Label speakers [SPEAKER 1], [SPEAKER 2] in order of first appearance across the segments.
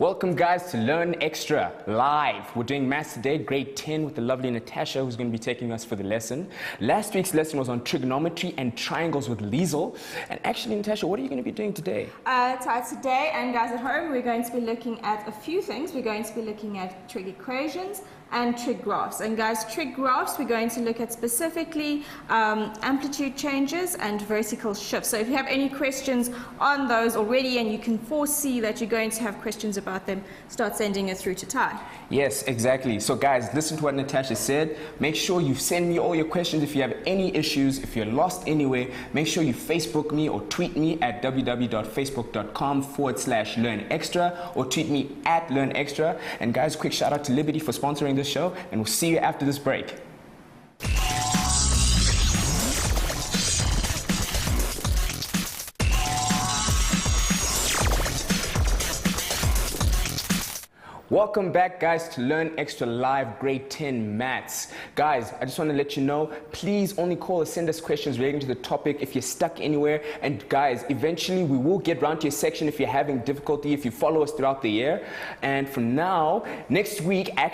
[SPEAKER 1] Welcome guys to Learn Extra Live. We're doing maths today, grade 10 with the lovely Natasha who's going to be taking us for the lesson. Last week's lesson was on trigonometry and triangles with Liesel. And actually, Natasha, what are you going to be doing today?
[SPEAKER 2] Today, and guys at home, we're going to be looking at a few things. We're going to be looking at trig equations and trig graphs. And guys, trig graphs, we're going to look at specifically amplitude changes and vertical shifts. So if you have any questions on those already and you can foresee that you're going to have questions about them, start sending it through to Ty.
[SPEAKER 1] Yes, exactly. So guys, listen to what Natasha said. Make sure you send me all your questions if you have any issues. If you're lost anywhere, make sure you Facebook me or tweet me at www.facebook.com/learnextra or tweet me at learnextra. And guys, quick shout out to Liberty for sponsoring this show, and we'll see you after this break. Welcome back guys to Learn Extra Live grade 10 maths. Guys, I just want to let you know, please only call or send us questions relating to the topic if you're stuck anywhere. And guys, eventually we will get round to your section if you're having difficulty, if you follow us throughout the year. And for now, next week, I've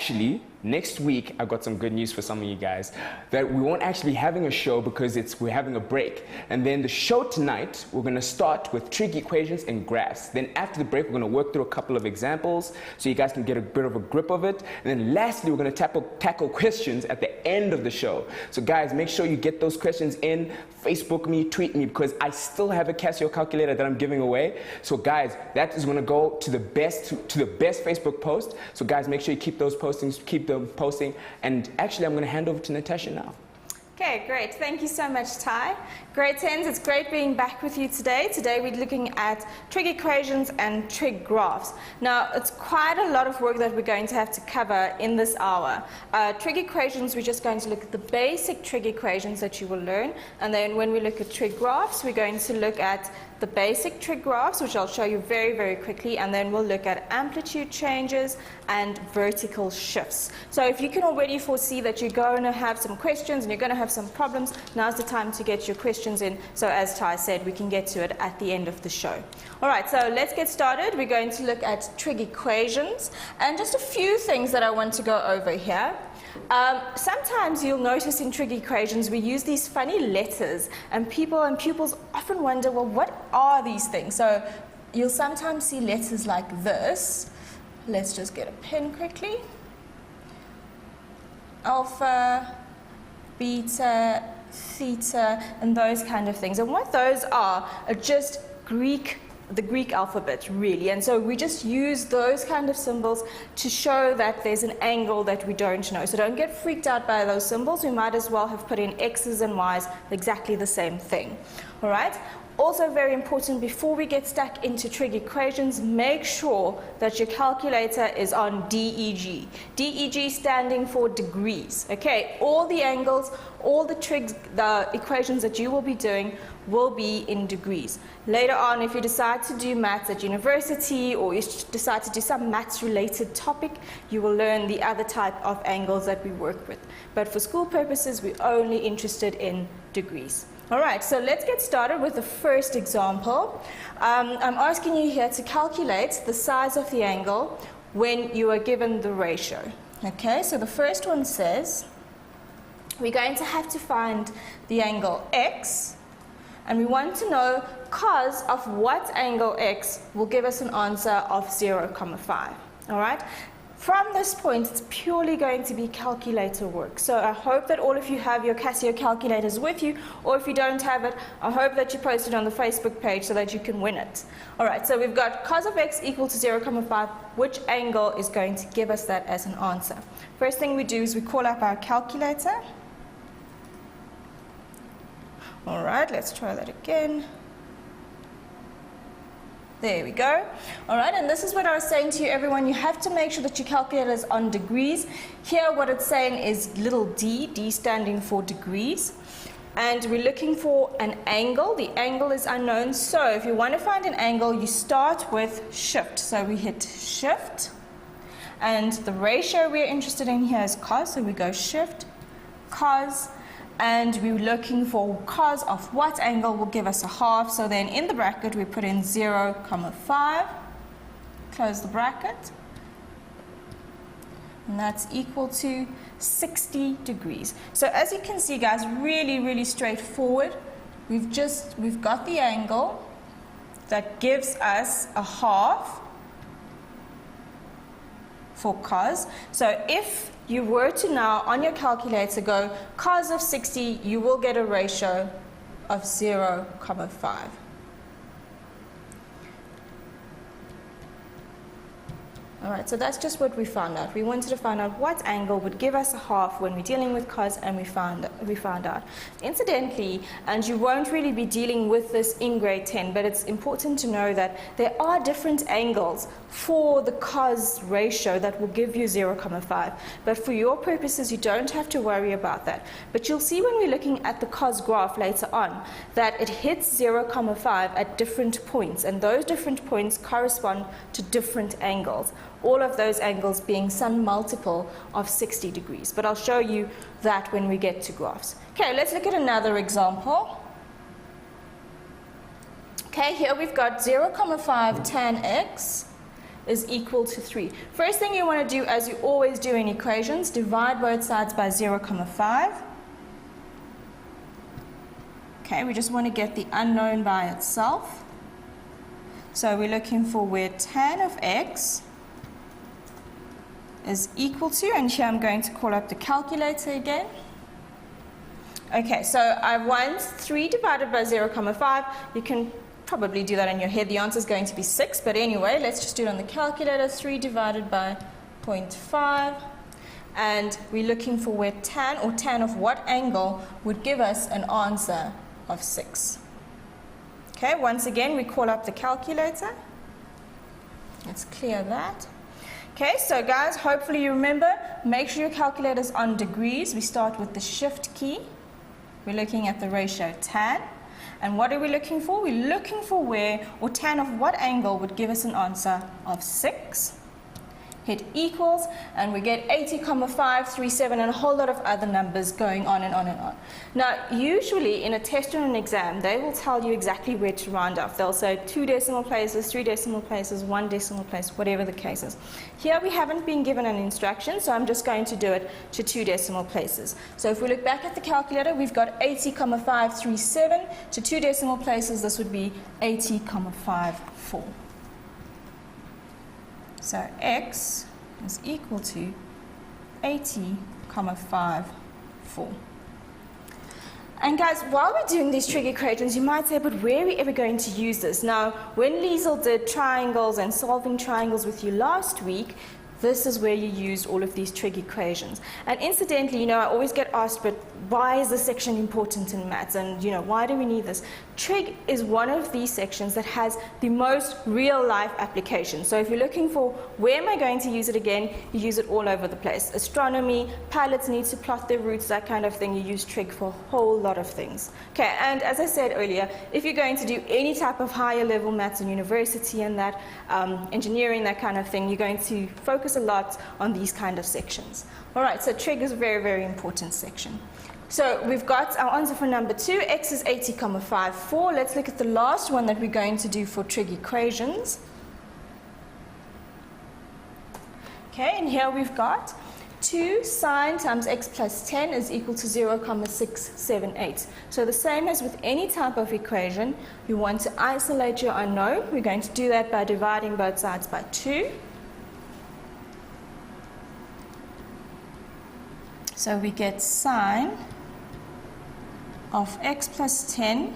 [SPEAKER 1] got some good news for some of you guys, that we won't actually be having a show because we're having a break. And then the show tonight, we're going to start with trig equations and graphs. Then after the break, we're going to work through a couple of examples so you guys can get a bit of a grip of it. And then lastly, we're going to tackle questions at the end of the show. So guys, make sure you get those questions in, Facebook me, tweet me, because I still have a Casio calculator that I'm giving away. So guys, that is going to go to the best Facebook post. So guys, make sure you keep those postings, keep them posting. And actually, I'm going to hand over to Natasha now.
[SPEAKER 2] Okay, great. Thank you so much, Ty. Grade 10s, it's great being back with you today. Today we're looking at trig equations and trig graphs. Now, it's quite a lot of work that we're going to have to cover in this hour. Trig equations, we're just going to look at the basic trig equations that you will learn. And then when we look at trig graphs, we're going to look at the basic trig graphs, which I'll show you very, very quickly, and then we'll look at amplitude changes and vertical shifts. So if you can already foresee that you're going to have some questions and you're going to have some problems, now's the time to get your questions in. So as Ty said, we can get to it at the end of the show. All right, so let's get started. We're going to look at trig equations and just a few things that I want to go over here. Sometimes you'll notice in trig equations we use these funny letters, and pupils often wonder, well, what are these things? So you'll sometimes see letters like this. Let's just get a pen quickly. Alpha, beta, theta, and those kind of things. And what those are just the Greek alphabet, really. And so we just use those kind of symbols to show that there's an angle that we don't know. So don't get freaked out by those symbols. We might as well have put in X's and Y's, exactly the same thing. All right? Also very important, before we get stuck into trig equations, make sure that your calculator is on DEG. DEG standing for degrees. Okay, all the angles, all the equations that you will be doing will be in degrees. Later on, if you decide to do maths at university or you decide to do some maths related topic, you will learn the other type of angles that we work with. But for school purposes, we're only interested in degrees. All right, so let's get started with the first example. I'm asking you here to calculate the size of the angle when you are given the ratio. Okay, so the first one says we're going to have to find the angle x, and we want to know cos of what angle x will give us an answer of 0,5. All right? From this point, it's purely going to be calculator work. So I hope that all of you have your Casio calculators with you, or if you don't have it, I hope that you post it on the Facebook page so that you can win it. All right, so we've got cos of x equal to 0,5. Which angle is going to give us that as an answer? First thing we do is we call up our calculator. All right, let's try that again. There we go. All right, and this is what I was saying to you, everyone. You have to make sure that your calculator is on degrees. Here, what it's saying is little d, d standing for degrees. And we're looking for an angle. The angle is unknown. So if you want to find an angle, you start with shift. So we hit shift. And the ratio we're interested in here is cos. So we go shift, cos. and we're looking for cos of what angle will give us a half. So then in the bracket we put in 0, 5. close the bracket, and that's equal to 60 degrees. So as you can see, guys, really straightforward. We've got the angle that gives us a half for cos. So if you were to now on your calculator go cos of 60, you will get a ratio of 0,5. All right, so that's just what we found out. We wanted to find out what angle would give us a half when we're dealing with cos, and we found out. Incidentally, and you won't really be dealing with this in grade 10, but it's important to know that there are different angles for the cos ratio that will give you 0,5. But for your purposes, you don't have to worry about that. But you'll see when we're looking at the cos graph later on that it hits 0,5 at different points, and those different points correspond to different angles. All of those angles being some multiple of 60 degrees. But I'll show you that when we get to graphs. Okay, let's look at another example. Okay, here we've got 0,5 tan x is equal to 3. First thing you want to do, as you always do in equations, divide both sides by 0,5. Okay, we just want to get the unknown by itself. So we're looking for where tan of x is equal to, and here I'm going to call up the calculator again. Okay, so I want 3 divided by 0,5. You can probably do that in your head. The answer is going to be 6, but anyway, let's just do it on the calculator. 3 divided by 0.5, and we're looking for where tan, or tan of what angle, would give us an answer of 6. Okay, once again, we call up the calculator. Let's clear that. Okay, so guys, hopefully you remember, make sure your calculator's on degrees. We start with the shift key. We're looking at the ratio tan. And what are we looking for? We're looking for where, or tan of what angle would give us an answer of 6. Hit equals, and we get 80,537, and a whole lot of other numbers going on and on and on. Now, usually in a test or an exam, they will tell you exactly where to round off. They'll say 2 decimal places, 3 decimal places, 1 decimal place, whatever the case is. Here we haven't been given an instruction, so I'm just going to do it to 2 decimal places. So if we look back at the calculator, we've got 80,537. To 2 decimal places, this would be 80,54. So x is equal to 80,54. And guys, while we're doing these trig equations, you might say, but where are we ever going to use this? Now, when Liesel did triangles and solving triangles with you last week, this is where you used all of these trig equations. And incidentally, you know, I always get asked, but why is this section important in maths? And, you know, why do we need this? Trig is one of these sections that has the most real-life application. So if you're looking for where am I going to use it again, you use it all over the place. Astronomy, pilots need to plot their routes, that kind of thing. You use trig for a whole lot of things. Okay, and as I said earlier, if you're going to do any type of higher level maths in university and that, engineering, that kind of thing, you're going to focus a lot on these kind of sections. All right, so trig is a very, very important section. So we've got our answer for number 2, x is 80,54. Let's look at the last one that we're going to do for trig equations. Okay, and here we've got 2 sine times x plus 10 is equal to 0,678. So the same as with any type of equation, you want to isolate your unknown. We're going to do that by dividing both sides by 2. So we get sine of x plus 10.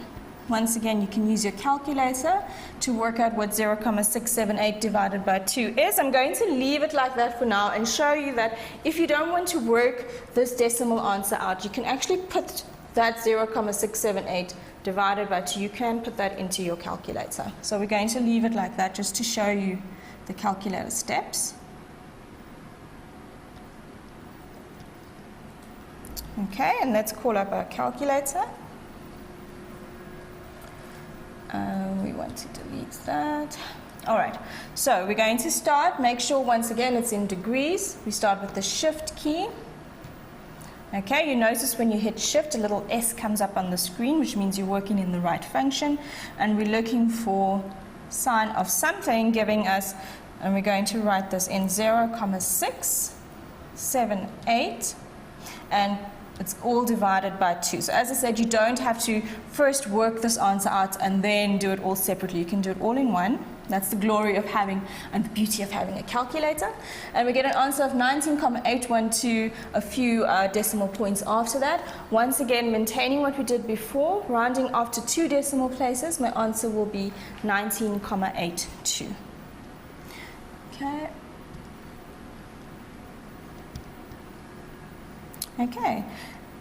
[SPEAKER 2] Once again, you can use your calculator to work out what 0,678 divided by 2 is. I'm going to leave it like that for now and show you that if you don't want to work this decimal answer out, you can actually put that 0,678 divided by 2. You can put that into your calculator. So we're going to leave it like that just to show you the calculator steps. Okay, and let's call up our calculator. We want to delete that. All right, so we're going to start. Make sure, once again, it's in degrees. We start with the shift key. Okay, you notice when you hit shift, a little S comes up on the screen, which means you're working in the right function. And we're looking for sine of something, giving us And we're going to write this in 0,678, and it's all divided by 2. So as I said, you don't have to first work this answer out and then do it all separately. You can do it all in one. That's the glory of having and the beauty of having a calculator. And we get an answer of 19,812, a few decimal points after that. Once again, maintaining what we did before, rounding after 2 decimal places, my answer will be 19,82. Okay. Okay,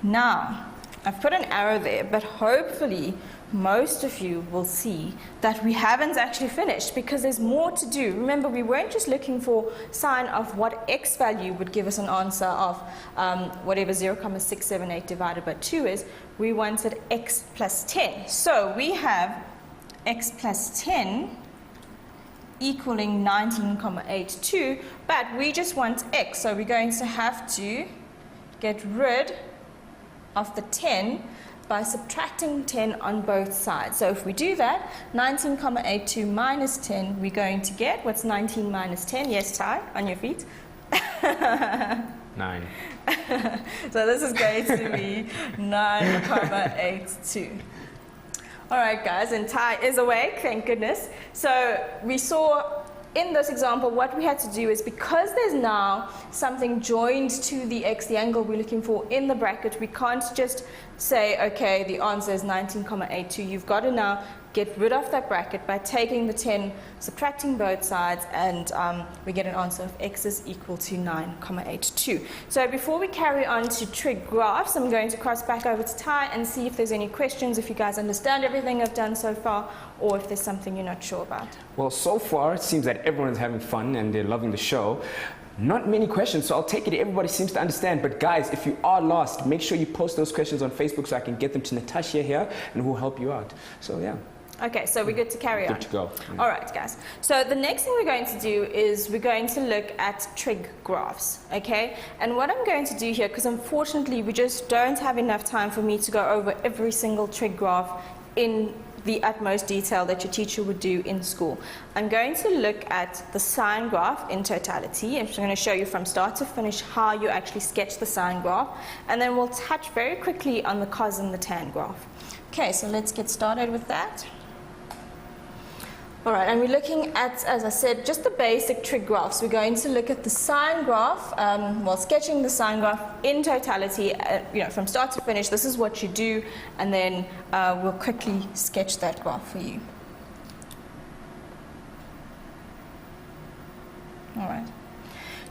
[SPEAKER 2] now I've put an arrow there, but hopefully most of you will see that we haven't actually finished because there's more to do. Remember, we weren't just looking for sine of what x value would give us an answer of whatever 0,678 divided by 2 is. We wanted x plus 10. So we have x plus 10 equaling 19,82, but we just want x, so we're going to have to get rid of the 10 by subtracting 10 on both sides. So if we do that, 19,82 minus 10, we're going to get, what's 19 minus 10? Yes, Ty, on your feet.
[SPEAKER 1] 9.
[SPEAKER 2] So this is going to be 9,82. All right, guys, and Ty is awake, thank goodness. So we saw in this example, what we had to do is, because there's now something joined to the x, the angle we're looking for in the bracket, we can't just say, okay, the answer is 19,82. You've got to now get rid of that bracket by taking the 10, subtracting both sides, and we get an answer of x is equal to 9,82. So before we carry on to trig graphs, I'm going to cross back over to Ty and see if there's any questions, if you guys understand everything I've done so far, or if there's something you're not sure about.
[SPEAKER 1] Well, so far it seems that everyone's having fun and they're loving the show. Not many questions, so I'll take it everybody seems to understand. But guys, if you are lost, make sure you post those questions on Facebook so I can get them to Natasha here and we'll help you out. So yeah.
[SPEAKER 2] Okay, so we're good to carry on.
[SPEAKER 1] Good to go. Yeah.
[SPEAKER 2] All right, guys. So the next thing we're going to do is we're going to look at trig graphs, okay? And what I'm going to do here, because unfortunately we just don't have enough time for me to go over every single trig graph in the utmost detail that your teacher would do in school. I'm going to look at the sine graph in totality. I'm just going to show you from start to finish how you actually sketch the sine graph, and then we'll touch very quickly on the cos and the tan graph. Okay, so let's get started with that. All right, and we're looking at, as I said, just the basic trig graphs. We're going to look at the sine graph, while sketching the sine graph in totality, from start to finish. This is what you do, and then we'll quickly sketch that graph for you. All right.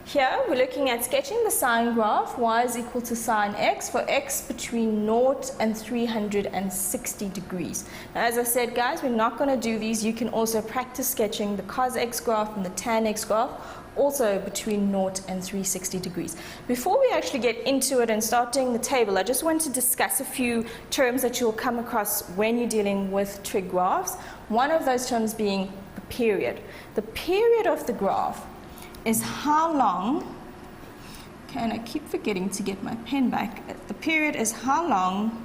[SPEAKER 2] Here we're looking at sketching the sine graph. Y is equal to sine x for x between 0 and 360 degrees. Now, as I said, guys, we're not going to do these. You can also practice sketching the cos x graph and the tan x graph, also between 0 and 360 degrees. Before we actually get into it and start doing the table, I just want to discuss a few terms that you'll come across when you're dealing with trig graphs. One of those terms being the period. The period of the graph is how long, okay, and I keep forgetting to get my pen back. The period is how long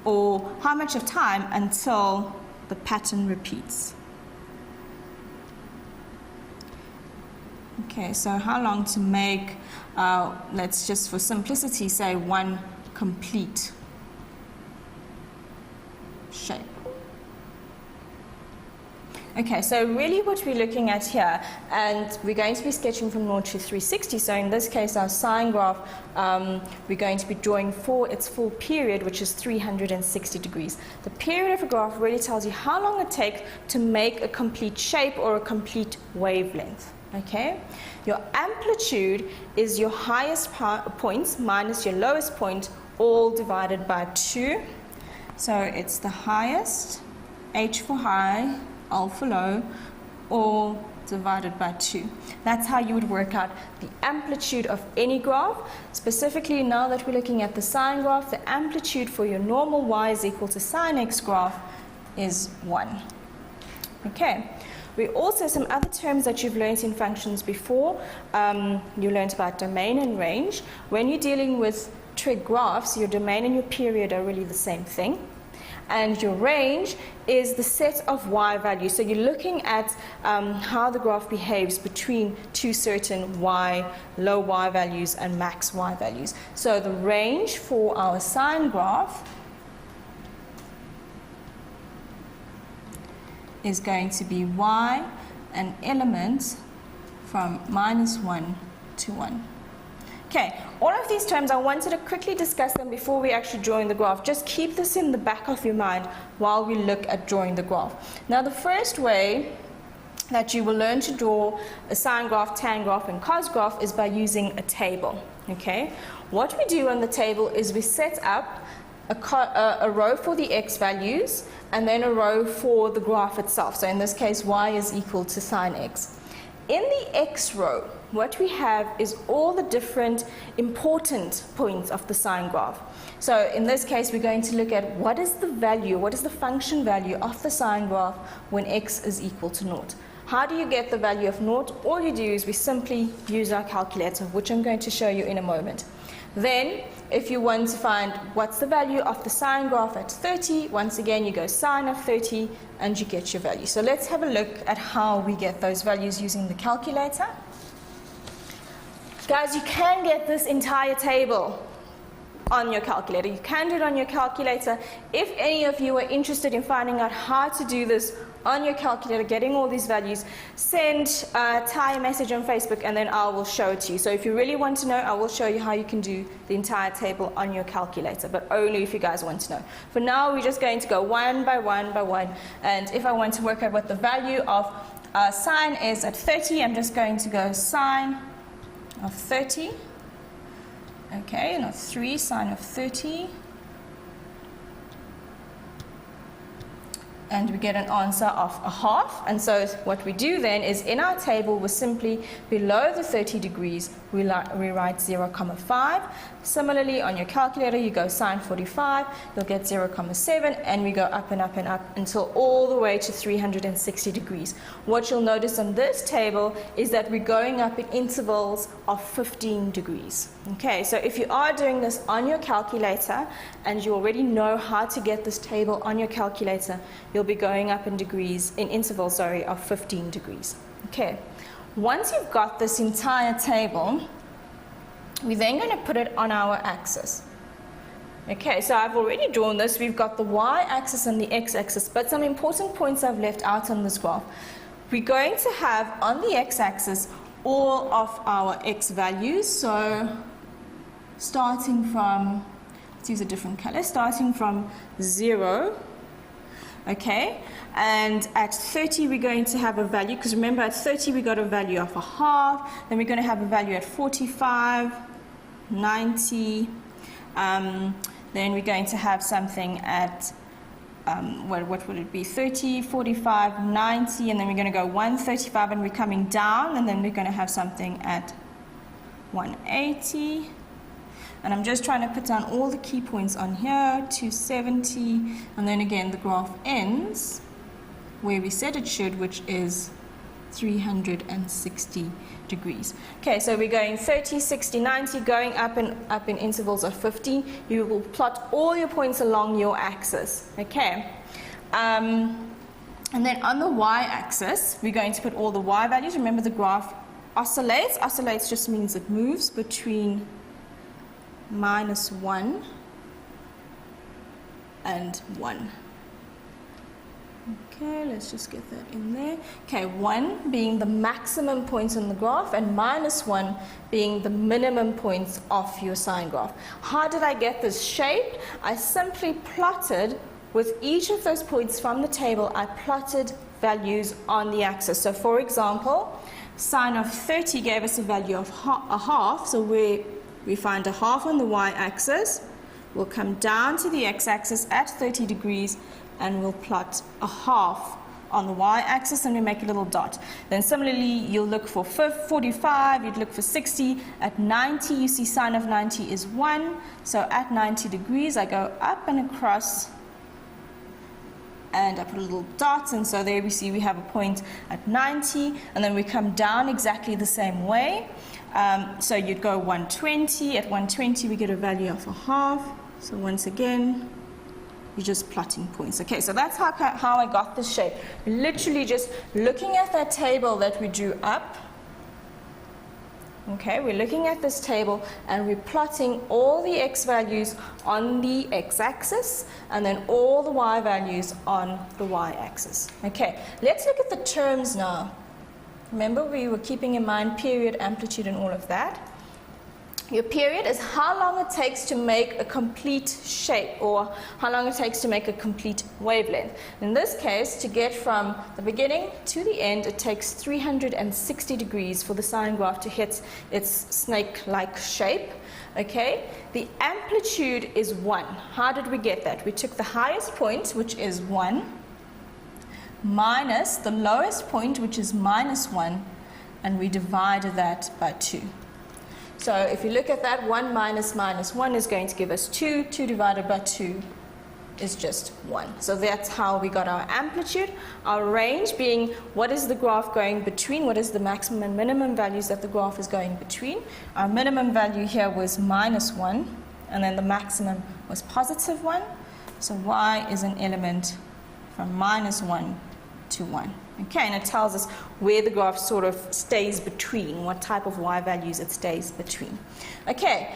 [SPEAKER 2] or how much of time until the pattern repeats. Okay, so how long to make, let's just for simplicity say one complete shape. Okay, so really what we're looking at here, and we're going to be sketching from 0 to 360, so in this case our sine graph, we're going to be drawing for its full period, which is 360 degrees. The period of a graph really tells you how long it takes to make a complete shape or a complete wavelength. Okay? Your amplitude is your highest points minus your lowest point, all divided by 2. So it's the highest, H for high, L for low, all divided by 2. That's how you would work out the amplitude of any graph. Specifically, now that we're looking at the sine graph, the amplitude for your normal y is equal to sine x graph is 1. Okay. We also, some other terms that you've learned in functions before, you learned about domain and range. When you're dealing with trig graphs, your domain and your period are really the same thing. and your range is the set of y values. So you're looking at how the graph behaves between two certain low y values and max y values. So the range for our sine graph is going to be y, an element from -1 to 1. Okay, all of these terms, I wanted to quickly discuss them before we actually drawing the graph. Just keep this in the back of your mind while we look at drawing the graph. Now, the first way that you will learn to draw a sine graph, tan graph, and cos graph is by using a table. Okay, what we do on the table is we set up a row for the x values and then a row for the graph itself. So in this case, y is equal to sine x. In the x row, what we have is all the different important points of the sine graph. So in this case, we're going to look at what is the function value of the sine graph when x is equal to 0. How do you get the value of 0? All you do is we simply use our calculator, which I'm going to show you in a moment. Then, if you want to find what's the value of the sine graph at 30, once again you go sine of 30 and you get your value. So let's have a look at how we get those values using the calculator. Guys, you can get this entire table on your calculator. You can do it on your calculator. If any of you are interested in finding out how to do this on your calculator, getting all these values, send Ty a message on Facebook and then I will show it to you. So if you really want to know, I will show you how you can do the entire table on your calculator, but only if you guys want to know. For now, we're just going to go one by one by one, and if I want to work out what the value of sine is at 30, I'm just going to go sine of 30. Okay, not 3, sine of 30. And we get an answer of a half. And so what we do then is in our table, we're simply below the 30 degrees, we write 0,5. Similarly, on your calculator, you go sine 45, you'll get 0,7, and we go up and up and up until all the way to 360 degrees. What you'll notice on this table is that we're going up in intervals of 15 degrees. Okay, so if you are doing this on your calculator and you already know how to get this table on your calculator, you'll be going up in intervals of 15 degrees. Okay, once you've got this entire table, we're then going to put it on our axis. Okay, so I've already drawn this. We've got the y-axis and the x-axis, but some important points I've left out on this graph. We're going to have on the x-axis all of our x values. So starting from, let's use a different color, starting from 0. Okay, and at 30 we're going to have a value, because remember at 30 we got a value of a half, then we're going to have a value at 45, 90, then we're going to have something at, what would it be, 30, 45, 90, and then we're going to go 135 and we're coming down, and then we're going to have something at 180. And I'm just trying to put down all the key points on here, 270, and then again the graph ends where we said it should, which is 360 degrees. Okay, so we're going 30, 60, 90, going up in intervals of 15. You will plot all your points along your axis. Okay, and then on the y-axis, we're going to put all the y values. Remember, the graph oscillates. Oscillates just means it moves between -1 and 1. Okay, let's just get that in there. Okay, 1 being the maximum point on the graph and -1 being the minimum points of your sine graph. How did I get this shape? I simply plotted with each of those points from the table, I plotted values on the axis. So for example, sine of 30 gave us a value of a half, so we find a half on the y-axis, we'll come down to the x-axis at 30 degrees, and we'll plot a half on the y-axis, and we make a little dot. Then similarly, you'll look for 45, you'd look for 60. At 90, you see sine of 90 is 1, so at 90 degrees, I go up and across, and I put a little dot, and so there we see we have a point at 90, and then we come down exactly the same way. So you'd go 120. At 120 we get a value of a half. So once again, you're just plotting points. Okay, so that's how I got this shape. Literally just looking at that table that we drew up. Okay, we're looking at this table and we're plotting all the x values on the x-axis and then all the y values on the y-axis. Okay, let's look at the terms now. Remember, we were keeping in mind period, amplitude, and all of that. Your period is how long it takes to make a complete shape, or how long it takes to make a complete wavelength. In this case, to get from the beginning to the end, it takes 360 degrees for the sine graph to hit its snake-like shape. Okay, the amplitude is 1. How did we get that? We took the highest point, which is 1, minus the lowest point, which is minus 1, and we divided that by 2. So if you look at that, 1 minus minus 1 is going to give us 2. 2 divided by 2 is just 1. So that's how we got our amplitude. Our range being what is the graph going between, what is the maximum and minimum values that the graph is going between. Our minimum value here was minus 1, and then the maximum was positive 1. So y is an element from minus 1 to 1. Okay, and it tells us where the graph sort of stays between, what type of y values it stays between. Okay,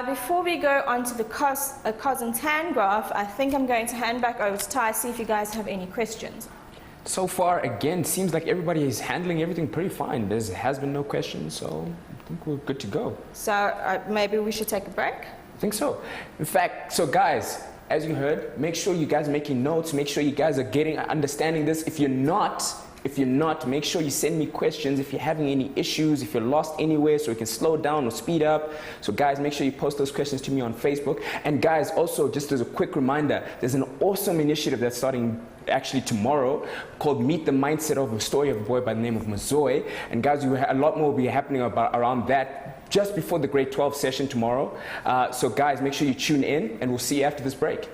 [SPEAKER 2] before we go on to the cos and tan graph, I think I'm going to hand back over to Ty, see if you guys have any questions.
[SPEAKER 1] So far, again, seems like everybody is handling everything pretty fine. There has been no questions, so I think we're good to go.
[SPEAKER 2] So maybe we should take a break?
[SPEAKER 1] I think so. In fact, so guys, as you heard, make sure you guys are making notes, make sure you guys are understanding this. If you're not, make sure you send me questions if you're having any issues, if you're lost anywhere, so we can slow down or speed up. So guys, make sure you post those questions to me on Facebook. And guys, also, just as a quick reminder, there's an awesome initiative that's starting actually tomorrow called Meet the Mindset of a Story of a Boy by the name of Mazoy. And guys, a lot more will be happening around that just before the grade 12 session tomorrow. So guys, make sure you tune in, and we'll see you after this break.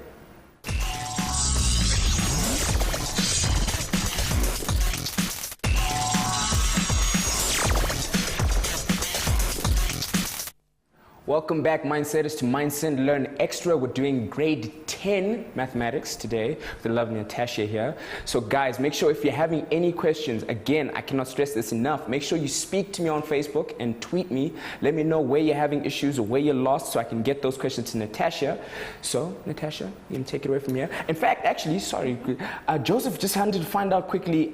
[SPEAKER 1] Welcome back, Mindsetters, to Mindset Learn Extra. We're doing grade 10 mathematics today with the lovely Natasha here. So guys, make sure if you're having any questions, again, I cannot stress this enough, make sure you speak to me on Facebook and tweet me. Let me know where you're having issues or where you're lost so I can get those questions to Natasha. So, Natasha, you can take it away from here. In fact, actually, sorry, Joseph just wanted to find out quickly,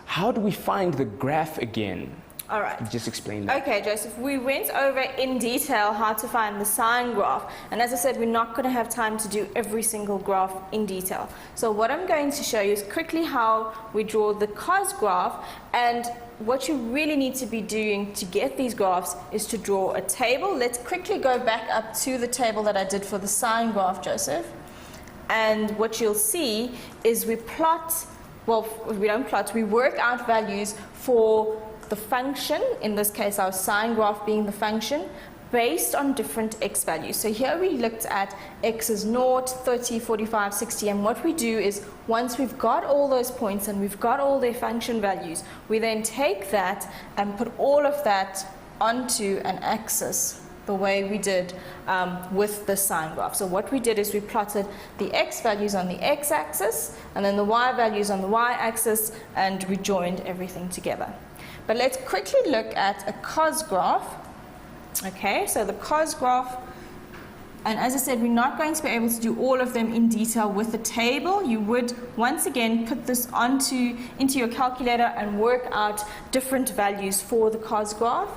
[SPEAKER 1] how do we find the graph again?
[SPEAKER 2] All right.
[SPEAKER 1] Just explain that.
[SPEAKER 2] Okay, Joseph, we went over in detail how to find the sine graph. And as I said, we're not going to have time to do every single graph in detail. So what I'm going to show you is quickly how we draw the cos graph. And what you really need to be doing to get these graphs is to draw a table. Let's quickly go back up to the table that I did for the sine graph, Joseph. And what you'll see is we plot, well, we don't plot, we work out values for the function, in this case our sine graph being the function, based on different x values. So here we looked at x is 0, 30, 45, 60, and what we do is once we've got all those points and we've got all their function values, we then take that and put all of that onto an axis the way we did with the sine graph. So what we did is we plotted the x values on the x-axis and then the y values on the y-axis, and we joined everything together. But let's quickly look at a cos graph. Okay, so the cos graph, and as I said, we're not going to be able to do all of them in detail with the table. You would, once again, put this into your calculator and work out different values for the cos graph.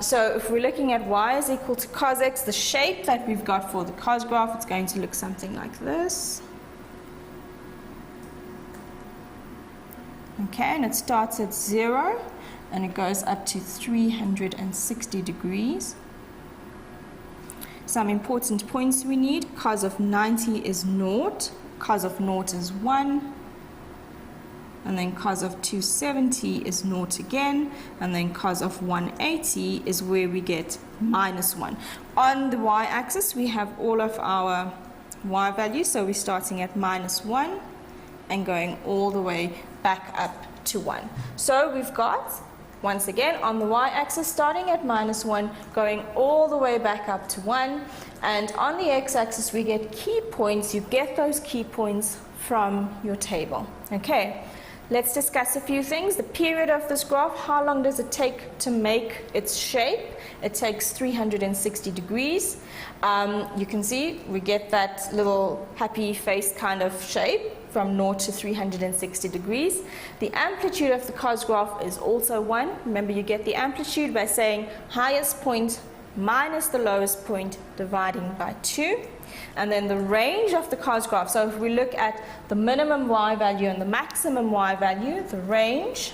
[SPEAKER 2] So if we're looking at y is equal to cos x, the shape that we've got for the cos graph, it's going to look something like this. Okay, and it starts at 0 and it goes up to 360 degrees. Some important points we need: cos of 90 is 0, cos of 0 is 1, and then cos of 270 is 0 again, and then cos of 180 is where we get minus 1. On the y-axis we have all of our y values, so we're starting at minus 1 and going all the way back up to 1. So we've got once again, on the y-axis, starting at -1, going all the way back up to 1. And on the x-axis, we get key points. You get those key points from your table. Okay, let's discuss a few things. The period of this graph, how long does it take to make its shape? It takes 360 degrees. You can see we get that little happy face kind of shape from 0 to 360 degrees. The amplitude of the cos graph is also 1. Remember, you get the amplitude by saying highest point minus the lowest point dividing by 2. And then the range of the cos graph, so if we look at the minimum y value and the maximum y value, the range,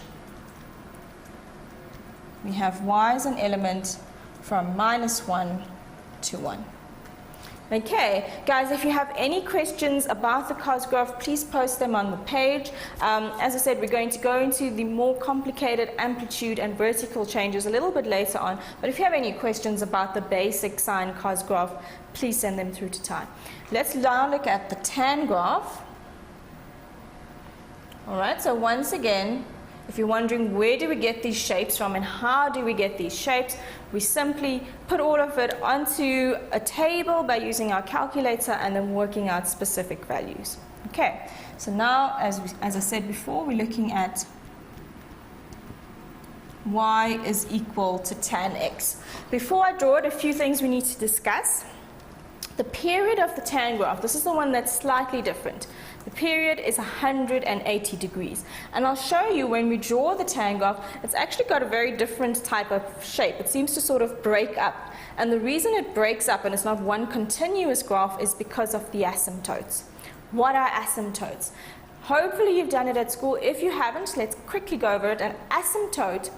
[SPEAKER 2] we have y as an element from -1 to 1. Okay, guys, if you have any questions about the cos graph, please post them on the page. As I said, we're going to go into the more complicated amplitude and vertical changes a little bit later on. But if you have any questions about the basic sine cos graph, please send them through to Ty. Let's now look at the tan graph. All right, so once again, if you're wondering where do we get these shapes from and how do we get these shapes, we simply put all of it onto a table by using our calculator and then working out specific values. Okay, so now as I said before, we're looking at y is equal to tan x. Before I draw it, a few things we need to discuss. The period of the tan graph, this is the one that's slightly different. The period is 180 degrees. And I'll show you when we draw the tan graph, it's actually got a very different type of shape. It seems to sort of break up. And the reason it breaks up and it's not one continuous graph is because of the asymptotes. What are asymptotes? Hopefully you've done it at school. If you haven't, let's quickly go over it. An asymptote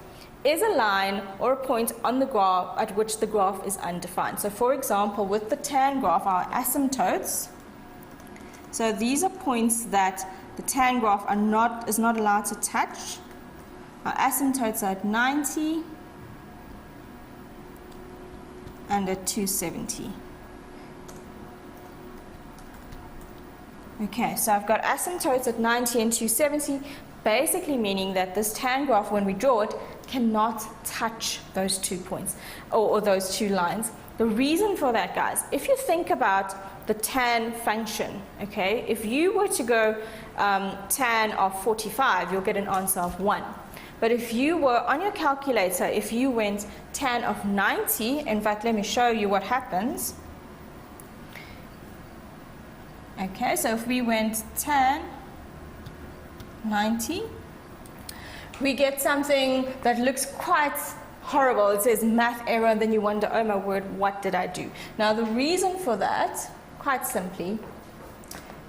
[SPEAKER 2] is a line or a point on the graph at which the graph is undefined. So for example, with the tan graph, our asymptotes, so these are points that the tan graph is not allowed to touch. Our asymptotes are at 90 and at 270. Okay, so I've got asymptotes at 90 and 270, basically meaning that this tan graph, when we draw it, cannot touch those 2 points or those 2 lines. The reason for that, guys, if you think about the tan function, okay, if you were to go tan of 45, you'll get an answer of 1. But if you were on your calculator, if you went tan of 90, in fact, let me show you what happens. Okay, so if we went tan 90, we get something that looks quite horrible. It says math error, and then you wonder, oh my word, what did I do? Now the reason for that, quite simply,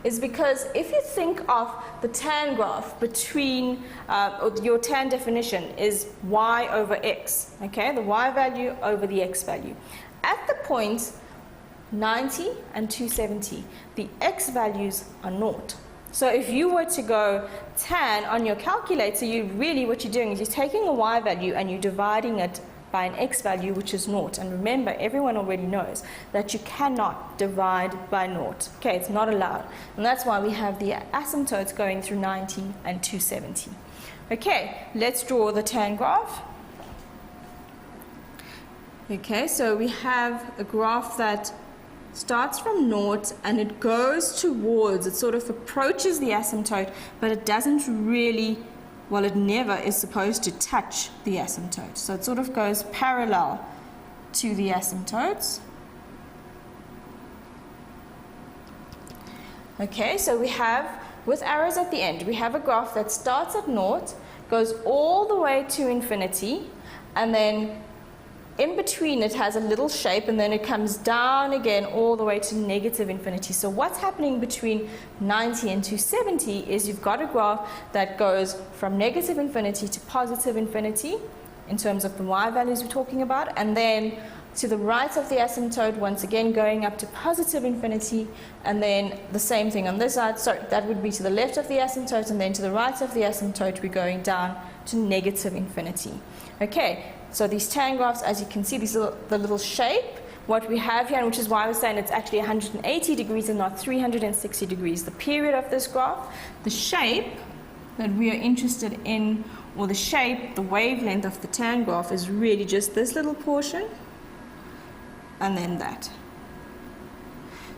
[SPEAKER 2] is because if you think of the tan graph between, your tan definition is y over x, okay, the y value over the x value. At the point 90 and 270, the x values are 0. So if you were to go tan on your calculator, what you're doing is you're taking a y value and you're dividing it by an x value, which is 0. And remember, everyone already knows that you cannot divide by 0. Okay, it's not allowed. And that's why we have the asymptotes going through 90 and 270. Okay, let's draw the tan graph. Okay, so we have a graph that starts from 0 and it goes towards, it sort of approaches the asymptote, but it doesn't really, well, it never is supposed to touch the asymptote. So it sort of goes parallel to the asymptotes. Okay, so we have, with arrows at the end, we have a graph that starts at 0, goes all the way to infinity, and then in between it has a little shape, and then it comes down again all the way to negative infinity. So what's happening between 90 and 270 is you've got a graph that goes from negative infinity to positive infinity in terms of the y values we're talking about, and then to the right of the asymptote, once again going up to positive infinity, and then the same thing on this side. Sorry, that would be to the left of the asymptote, and then to the right of the asymptote we're going down to negative infinity. Okay, so these tan graphs, as you can see, these are the little shape. What we have here, and which is why I was saying it's actually 180 degrees and not 360 degrees. The period of this graph, the shape that we are interested in or the shape, the wavelength of the tan graph is really just this little portion and then that.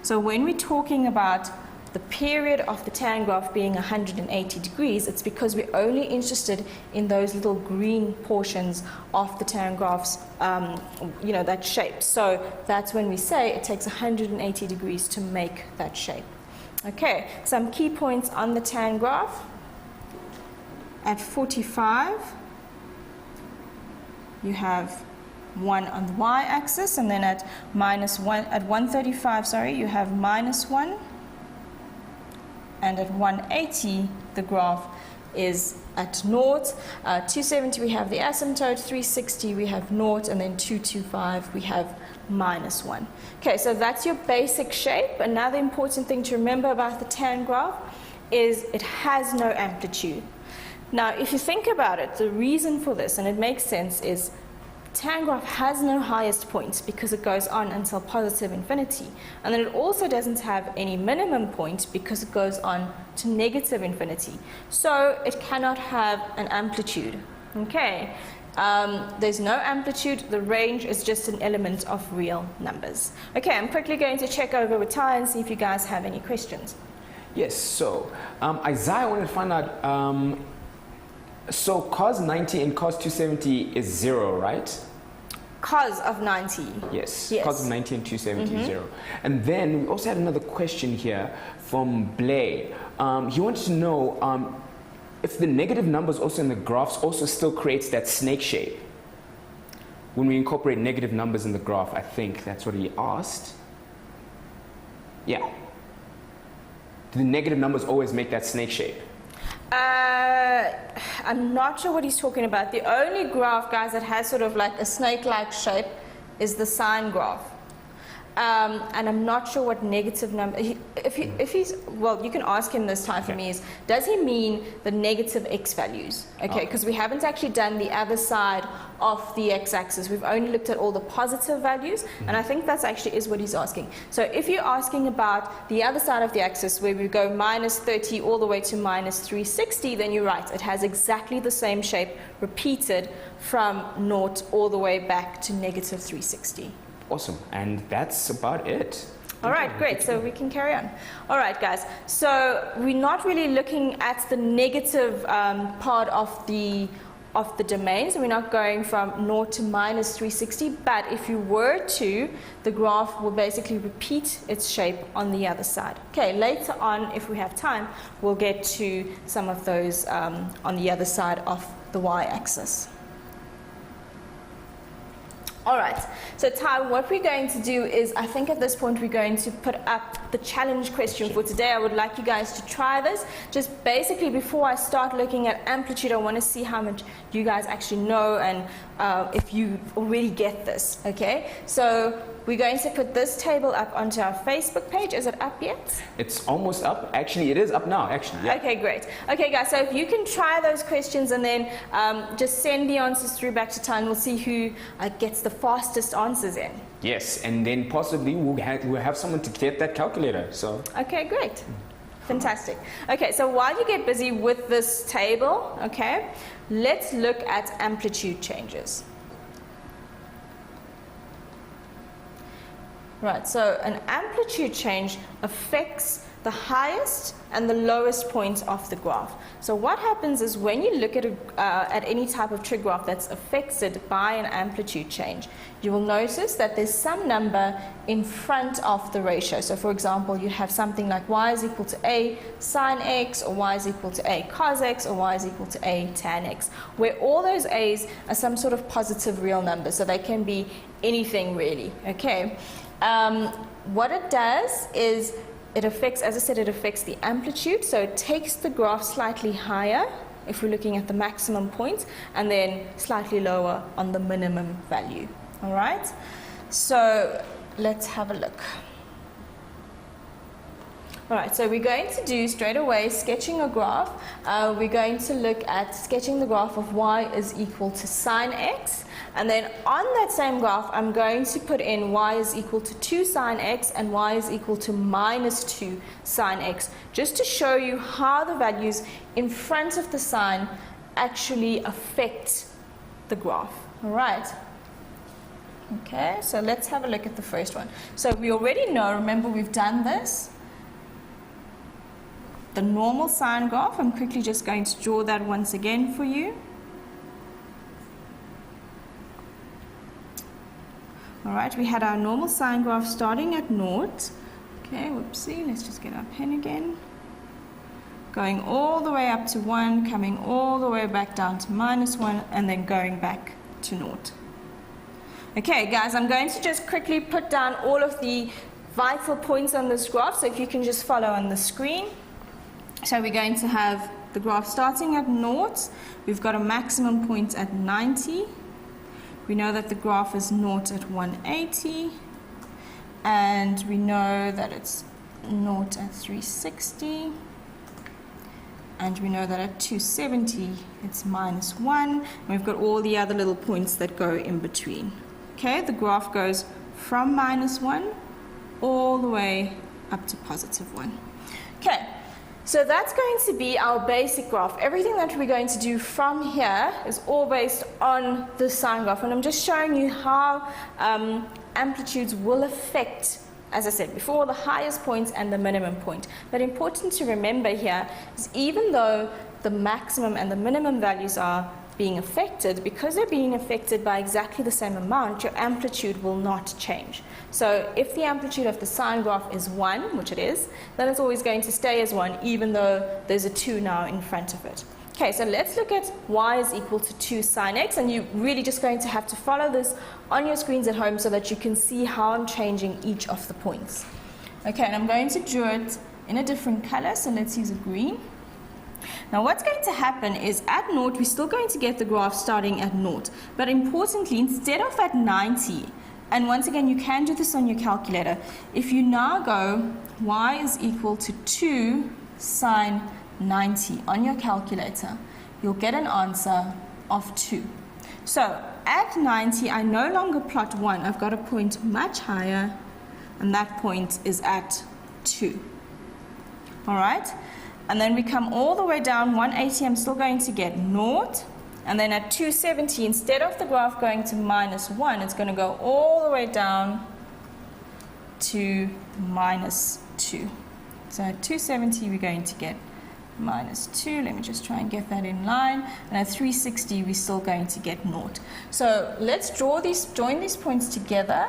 [SPEAKER 2] So when we're talking about the period of the tan graph being 180 degrees, it's because we're only interested in those little green portions of the tan graph's, that shape. So that's when we say it takes 180 degrees to make that shape. Okay, some key points on the tan graph. At 45, you have 1 on the y-axis, and then at at 135, you have -1. And at 180, the graph is at 0. 270, we have the asymptote. 360, we have 0. And then 225, we have -1. Okay, so that's your basic shape. Another important thing to remember about the tan graph is it has no amplitude. Now, if you think about it, the reason for this, and it makes sense, is tan graph has no highest point because it goes on until positive infinity. And then it also doesn't have any minimum point because it goes on to negative infinity. So it cannot have an amplitude. Okay, there's no amplitude. The range is just an element of real numbers. Okay, I'm quickly going to check over with Ty and see if you guys have any questions.
[SPEAKER 1] Yes, so Isaiah wanted to find out, so cos 90 and cos 270 is 0, right?
[SPEAKER 2] Cos of 90.
[SPEAKER 1] Yes. Cos of 90 and 270 is 0. And then we also had another question here from Blay. He wanted to know if the negative numbers also in the graphs also still creates that snake shape. When we incorporate negative numbers in the graph, I think that's what he asked. Yeah. Do the negative numbers always make that snake shape?
[SPEAKER 2] I'm not sure what he's talking about. The only graph, guys, that has sort of like a snake-like shape is the sine graph. And I'm not sure what negative number, if he's, well, you can ask him this time for me, is does he mean the negative x values? Okay, because we haven't actually done the other side of the x-axis. We've only looked at all the positive values, and I think that's actually is what he's asking. So if you're asking about the other side of the axis where we go -30 all the way to -360, then you're right. It has exactly the same shape repeated from 0 all the way back to -360.
[SPEAKER 1] Awesome, and that's about it.
[SPEAKER 2] All right, great, so we can carry on. All right, guys, so we're not really looking at the negative part of the domains. We're not going from 0 to -360, but if you were to, the graph will basically repeat its shape on the other side. Okay, later on, if we have time, we'll get to some of those on the other side of the y-axis. All right, so Ty, what we're going to do is, I think at this point we're going to put up the challenge question for today. I would like you guys to try this. Just basically before I start looking at amplitude, I want to see how much you guys actually know and if you already get this, okay? So we're going to put this table up onto our Facebook page. Is it up yet?
[SPEAKER 1] It's almost up. Actually, it is up now, actually. Yeah.
[SPEAKER 2] Okay, great. Okay, guys, so if you can try those questions and then just send the answers through back to Ty, and we'll see who gets the fastest answers in.
[SPEAKER 1] Yes, and then possibly we'll have someone to get that calculator. So.
[SPEAKER 2] Okay, great. Fantastic. Okay, so while you get busy with this table, okay, let's look at amplitude changes. Right, so an amplitude change affects the highest and the lowest points of the graph. So what happens is when you look at any type of trig graph that's affected by an amplitude change, you will notice that there's some number in front of the ratio. So for example, you have something like y is equal to a sine x, or y is equal to a cos x, or y is equal to a tan x, where all those a's are some sort of positive real number. So they can be anything really, okay? What it does is it affects, as I said, it affects the amplitude, so it takes the graph slightly higher if we're looking at the maximum point, and then slightly lower on the minimum value. All right, so let's have a look. All right, so we're going to do straight away sketching a graph. We're going to look at sketching the graph of y is equal to sine x. And then on that same graph, I'm going to put in y is equal to 2 sine x and y is equal to -2 sine x, just to show you how the values in front of the sine actually affect the graph. All right. Okay, so let's have a look at the first one. So we already know, remember we've done this, the normal sine graph. I'm quickly just going to draw that once again for you. All right, we had our normal sine graph starting at 0. Okay, whoopsie, let's just get our pen again. Going all the way up to 1, coming all the way back down to -1, and then going back to 0. Okay, guys, I'm going to just quickly put down all of the vital points on this graph, so if you can just follow on the screen. So we're going to have the graph starting at 0. We've got a maximum point at 90. We know that the graph is 0 at 180. And we know that it's 0 at 360. And we know that at 270, it's -1. And we've got all the other little points that go in between. Okay, the graph goes from -1 all the way up to +1. Okay, so that's going to be our basic graph. Everything that we're going to do from here is all based on the sine graph. And I'm just showing you how amplitudes will affect, as I said before, the highest point and the minimum point. But important to remember here is even though the maximum and the minimum values are being affected, because they're being affected by exactly the same amount, your amplitude will not change. So if the amplitude of the sine graph is 1, which it is, then it's always going to stay as 1, even though there's a 2 now in front of it. Okay, so let's look at y is equal to 2 sine x, and you're really just going to have to follow this on your screens at home so that you can see how I'm changing each of the points. Okay, and I'm going to draw it in a different color, so let's use a green. Now what's going to happen is at 0, we're still going to get the graph starting at 0. But importantly, instead of at 90, and once again, you can do this on your calculator, if you now go y is equal to 2 sine 90 on your calculator, you'll get an answer of 2. So at 90, I no longer plot 1. I've got a point much higher, and that point is at 2. All right? And then we come all the way down, 180, I'm still going to get 0. And then at 270, instead of the graph going to -1, it's going to go all the way down to -2. So at 270, we're going to get -2. Let me just try and get that in line. And at 360, we're still going to get 0. So let's join these points together.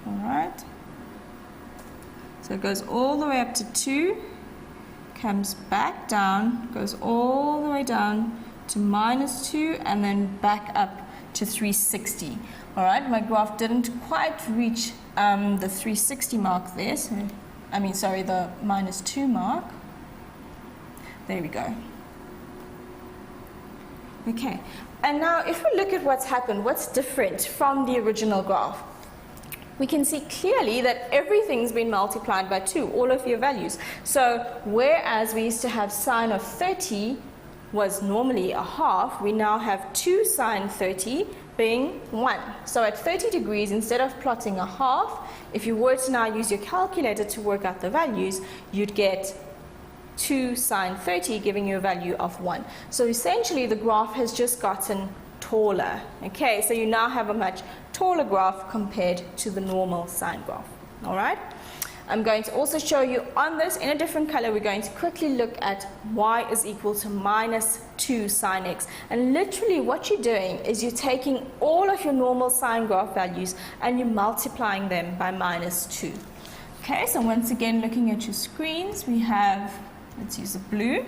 [SPEAKER 2] All right. So it goes all the way up to 2, comes back down, goes all the way down to -2, and then back up to 360. All right, my graph didn't quite reach the 360 mark there, so, the -2 mark. There we go. Okay, and now if we look at what's happened, what's different from the original graph? We can see clearly that everything's been multiplied by 2, all of your values. So whereas we used to have sine of 30 was normally a half, we now have 2 sine 30 being 1. So at 30 degrees, instead of plotting a half, if you were to now use your calculator to work out the values, you'd get 2 sine 30 giving you a value of 1. So essentially the graph has just gotten taller. Okay, so you now have a much taller graph compared to the normal sine graph. All right, I'm going to also show you on this in a different color. We're going to quickly look at y is equal to -2 sine x, and literally what you're doing is you're taking all of your normal sine graph values and you're multiplying them by -2. Okay, so once again, looking at your screens, we have, let's use the blue.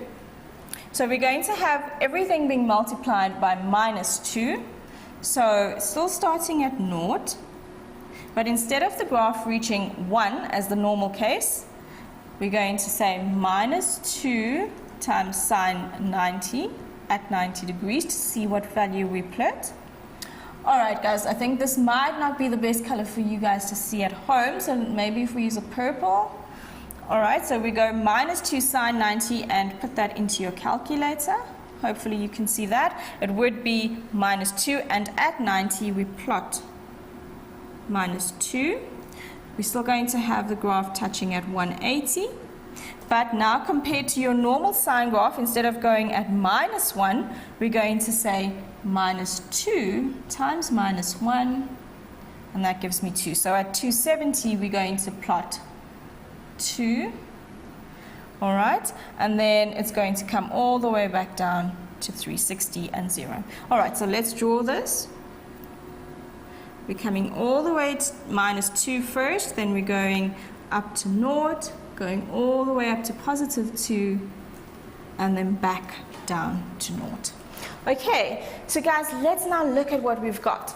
[SPEAKER 2] So we're going to have everything being multiplied by -2. So still starting at 0, but instead of the graph reaching 1 as the normal case, we're going to say -2 times sine 90 at 90 degrees to see what value we plot. All right, guys, I think this might not be the best color for you guys to see at home, so maybe if we use a purple. All right, so we go -2 sine 90 and put that into your calculator. Hopefully you can see that. It would be -2, and at 90 we plot -2. We're still going to have the graph touching at 180. But now compared to your normal sine graph, instead of going at -1, we're going to say -2 times -1, and that gives me 2. So at 270, we're going to plot 2. All right, and then it's going to come all the way back down to 360 and 0. All right, so let's draw this. We're coming all the way to -2 first, then we're going up to 0, going all the way up to +2, and then back down to 0. Okay, so guys, let's now look at what we've got.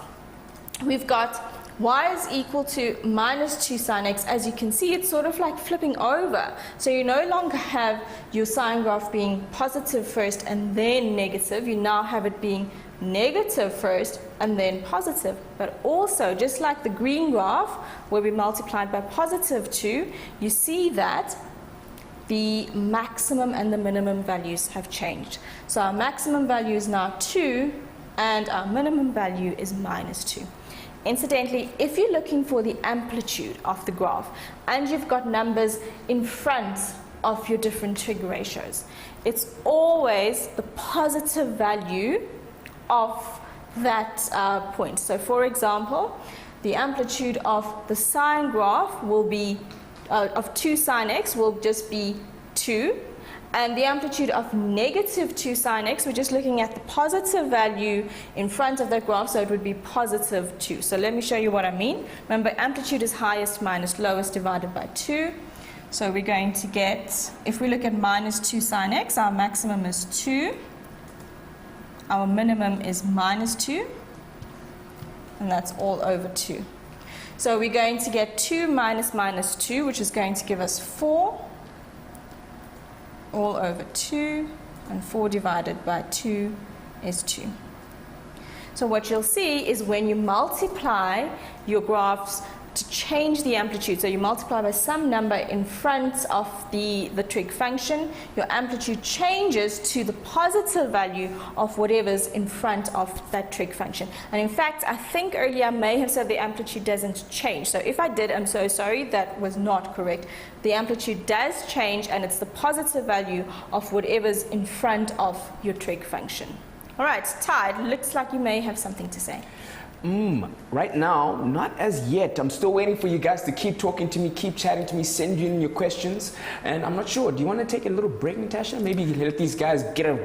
[SPEAKER 2] We've got y is equal to -2 sine x. As you can see, it's sort of like flipping over. So you no longer have your sine graph being positive first and then negative. You now have it being negative first and then positive. But also, just like the green graph, where we multiplied by +2, you see that the maximum and the minimum values have changed. So our maximum value is now 2 and our minimum value is -2. Incidentally, if you're looking for the amplitude of the graph and you've got numbers in front of your different trig ratios, it's always the positive value of that point. So for example, the amplitude of the sine graph will be, of 2 sine x will just be 2. And the amplitude of -2 sine x, we're just looking at the positive value in front of that graph, so it would be +2. So let me show you what I mean. Remember, amplitude is highest minus lowest divided by 2. So we're going to get, if we look at -2 sine x, our maximum is 2. Our minimum is -2. And that's all over 2. So we're going to get 2 minus -2, which is going to give us 4. All over 2, and 4 divided by 2 is 2. So what you'll see is when you multiply your graphs to change the amplitude, so you multiply by some number in front of the trig function, your amplitude changes to the positive value of whatever's in front of that trig function. And in fact, I think earlier I may have said the amplitude doesn't change. So if I did, I'm so sorry, that was not correct. The amplitude does change, and it's the positive value of whatever's in front of your trig function. All right, Tide, looks like you may have something to say.
[SPEAKER 1] Right now, not as yet. I'm still waiting for you guys to keep talking to me, keep chatting to me, send in your questions. And I'm not sure. Do you want to take a little break, Natasha? Maybe let these guys get their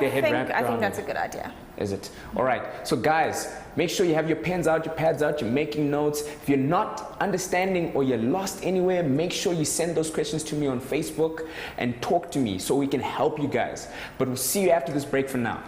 [SPEAKER 1] head wrapped around
[SPEAKER 2] I think that's a good idea.
[SPEAKER 1] Is it? All right. So guys, make sure you have your pens out, your pads out, you're making notes. If you're not understanding or you're lost anywhere, make sure you send those questions to me on Facebook and talk to me so we can help you guys. But we'll see you after this break for now.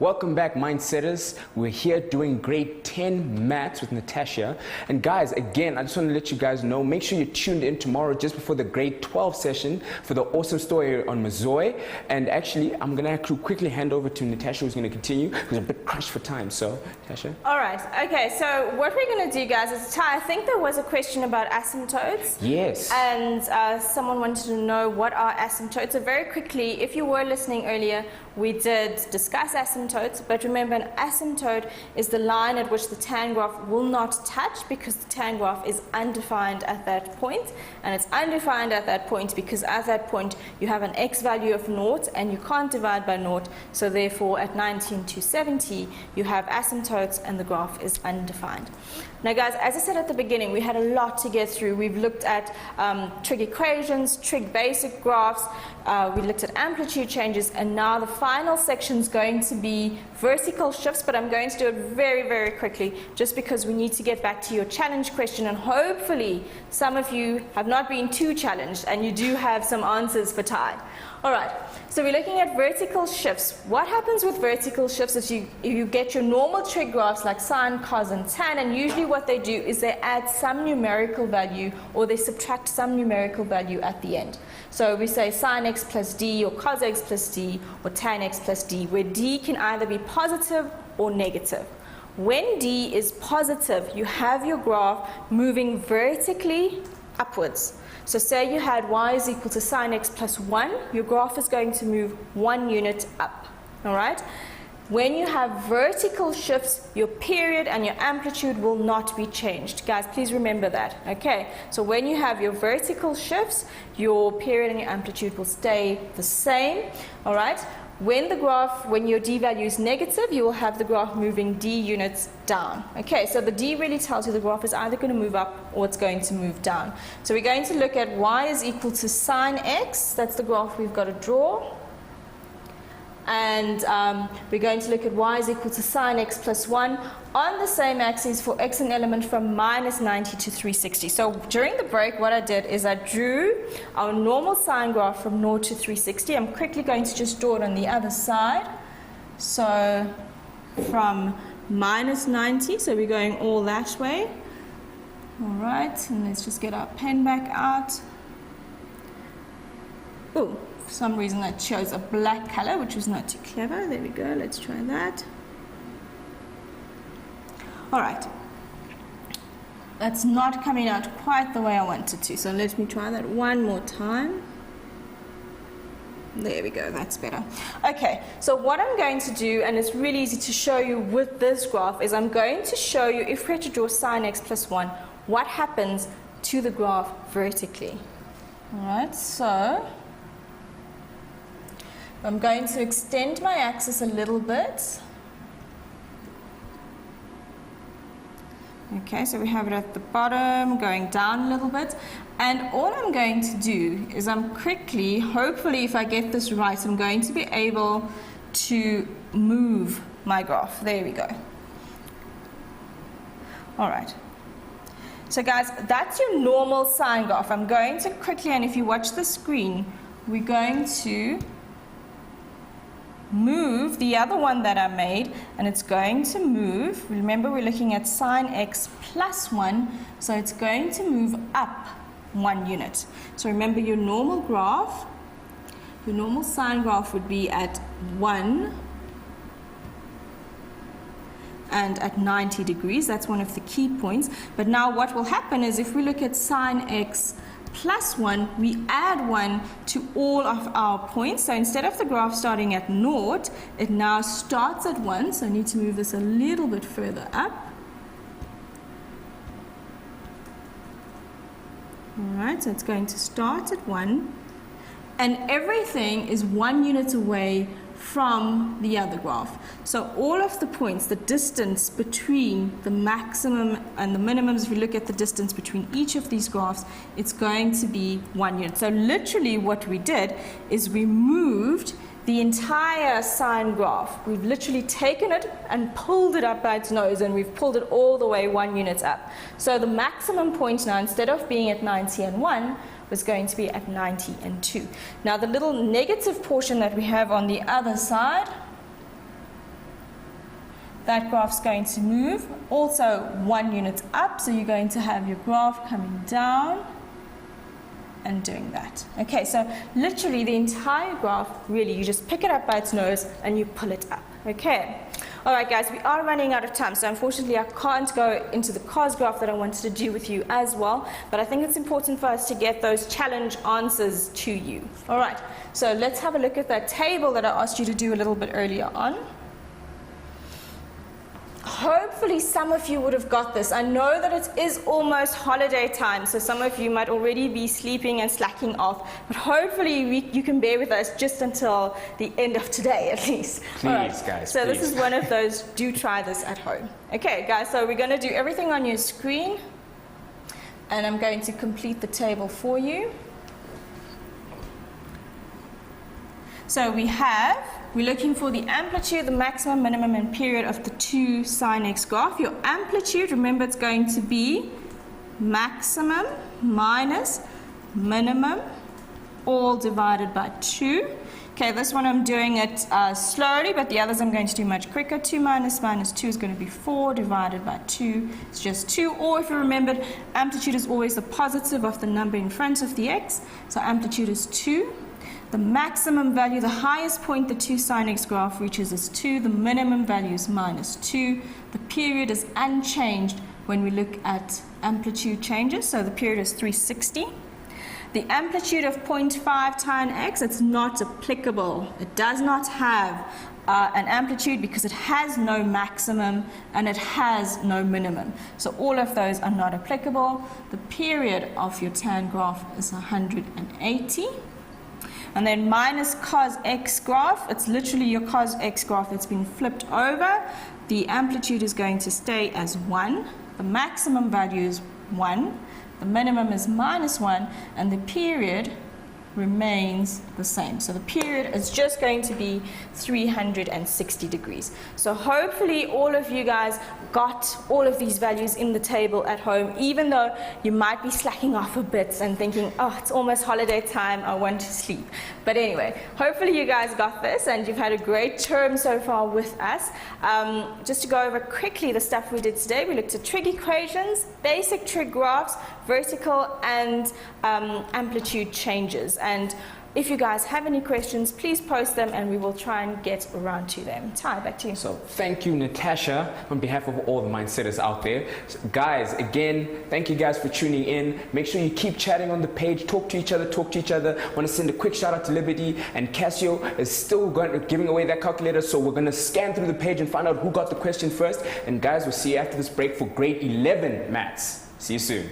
[SPEAKER 1] Welcome back, Mindsetters. We're here doing grade 10 maths with Natasha. And guys, again, I just want to let you guys know, make sure you're tuned in tomorrow just before the grade 12 session for the awesome story on Mazoy. And actually, I'm going to quickly hand over to Natasha, who's going to continue, because I'm a bit crushed for time. So, Natasha?
[SPEAKER 2] All right. Okay, so what we're going to do, guys, is, I think there was a question about asymptotes.
[SPEAKER 1] Yes.
[SPEAKER 2] And someone wanted to know what are asymptotes. So very quickly, if you were listening earlier, we did discuss asymptotes, but remember, an asymptote is the line at which the tan graph will not touch because the tan graph is undefined at that point, and it's undefined at that point because at that point you have an x value of 0 and you can't divide by 0, so therefore at 19 to 70 you have asymptotes and the graph is undefined. Now guys, as I said at the beginning, we had a lot to get through. We've looked at trig equations, trig basic graphs, we looked at amplitude changes, and now the final section is going to be vertical shifts, but I'm going to do it very, very quickly just because we need to get back to your challenge question, and hopefully some of you have not been too challenged and you do have some answers for Ty. All right, so we're looking at vertical shifts. What happens with vertical shifts is you get your normal trig graphs like sine, cos, and tan, and usually what they do is they add some numerical value or they subtract some numerical value at the end. So we say sine x plus d, or cos x plus d, or tan x plus d, where d can either be positive or negative. When d is positive, you have your graph moving vertically upwards. So say you had y is equal to sine x plus 1, your graph is going to move 1 unit up. all right? When you have vertical shifts, your period and your amplitude will not be changed. Guys, please remember that, okay? So when you have your vertical shifts, your period and your amplitude will stay the same, all right? When your d value is negative, you will have the graph moving d units down. Okay, so the d really tells you the graph is either going to move up or it's going to move down. So we're going to look at y is equal to sine x. That's the graph we've got to draw. And we're going to look at y is equal to sine x plus 1 on the same axis for x an element from minus 90 to 360. So during the break, what I did is I drew our normal sine graph from 0 to 360. I'm quickly going to just draw it on the other side. So from minus 90, so we're going all that way. All right, and let's just get our pen back out. Ooh. For some reason that shows a black color, which was not too clever. There we go, let's try that. All right, that's not coming out quite the way I wanted to, so let me try that one more time. There we go, that's better. Okay, so what I'm going to do, and it's really easy to show you with this graph, is I'm going to show you, if we had to draw sine x plus 1, what happens to the graph vertically. All right, so I'm going to extend my axis a little bit. Okay, so we have it at the bottom, going down a little bit. And all I'm going to do is I'm quickly, hopefully if I get this right, I'm going to be able to move my graph. There we go. All right. So guys, that's your normal sine graph. I'm going to quickly, and if you watch the screen, we're going to move the other one that I made, and it's going to move. Remember, we're looking at sine x plus 1, so it's going to move up 1 unit. So remember, your normal graph, your normal sine graph would be at 1 and at 90 degrees. That's one of the key points. But now what will happen is if we look at sine x plus 1, we add 1 to all of our points. So instead of the graph starting at 0, it now starts at 1. So I need to move this a little bit further up. Alright, so it's going to start at 1. And everything is 1 unit away from the other graph. So all of the points, the distance between the maximum and the minimums, if we look at the distance between each of these graphs, it's going to be 1 unit. So literally what we did is we moved the entire sine graph. We've literally taken it and pulled it up by its nose, and we've pulled it all the way 1 unit up. So the maximum point now, instead of being at 90 and 1, was going to be at 90 and 2. Now the little negative portion that we have on the other side, that graph's going to move also 1 unit up, so you're going to have your graph coming down and doing that. Okay, so literally the entire graph, really, you just pick it up by its nose and you pull it up. Okay. All right, guys, we are running out of time, so unfortunately I can't go into the cos graph that I wanted to do with you as well, but I think it's important for us to get those challenge answers to you. All right, so let's have a look at that table that I asked you to do a little bit earlier on. Hopefully some of you would have got this. I know that it is almost holiday time, so some of you might already be sleeping and slacking off, but hopefully you can bear with us just until the end of today at least.
[SPEAKER 1] Please, right, guys,
[SPEAKER 2] so
[SPEAKER 1] please.
[SPEAKER 2] This is one of those, do try this at home. Okay, guys, so we're going to do everything on your screen, and I'm going to complete the table for you. So we're looking for the amplitude, the maximum, minimum, and period of the two sine x graph. Your amplitude, remember, it's going to be maximum minus minimum, all divided by 2. Okay, this one I'm doing it slowly, but the others I'm going to do much quicker. 2 minus 2 is going to be 4 divided by 2. It's just 2. Or if you remembered, amplitude is always the positive of the number in front of the x. So amplitude is 2. The maximum value, the highest point the 2 sine x graph reaches is 2. The minimum value is minus 2. The period is unchanged when we look at amplitude changes, so the period is 360. The amplitude of 0.5 tan x, it's not applicable. It does not have an amplitude because it has no maximum and it has no minimum. So all of those are not applicable. The period of your tan graph is 180. And then minus cos x graph, it's literally your cos x graph that's been flipped over. The amplitude is going to stay as 1. The maximum value is 1. The minimum is -1, and the period remains the same. So the period is just going to be 360 degrees. So hopefully all of you guys got all of these values in the table at home, even though you might be slacking off a bit and thinking, oh, it's almost holiday time, I want to sleep. But anyway, hopefully you guys got this and you've had a great term so far with us. Just to go over quickly the stuff we did today, we looked at trig equations, basic trig graphs, vertical and amplitude changes. And if you guys have any questions, please post them and we will try and get around to them. Ty, back to you.
[SPEAKER 1] So thank you, Natasha, on behalf of all the mindsetters out there. So, guys, again, thank you guys for tuning in. Make sure you keep chatting on the page, talk to each other. Want to send a quick shout out to Liberty, and Casio is still giving away that calculator, so we're going to scan through the page and find out who got the question first. And guys, we'll see you after this break for grade 11 maths. See you soon.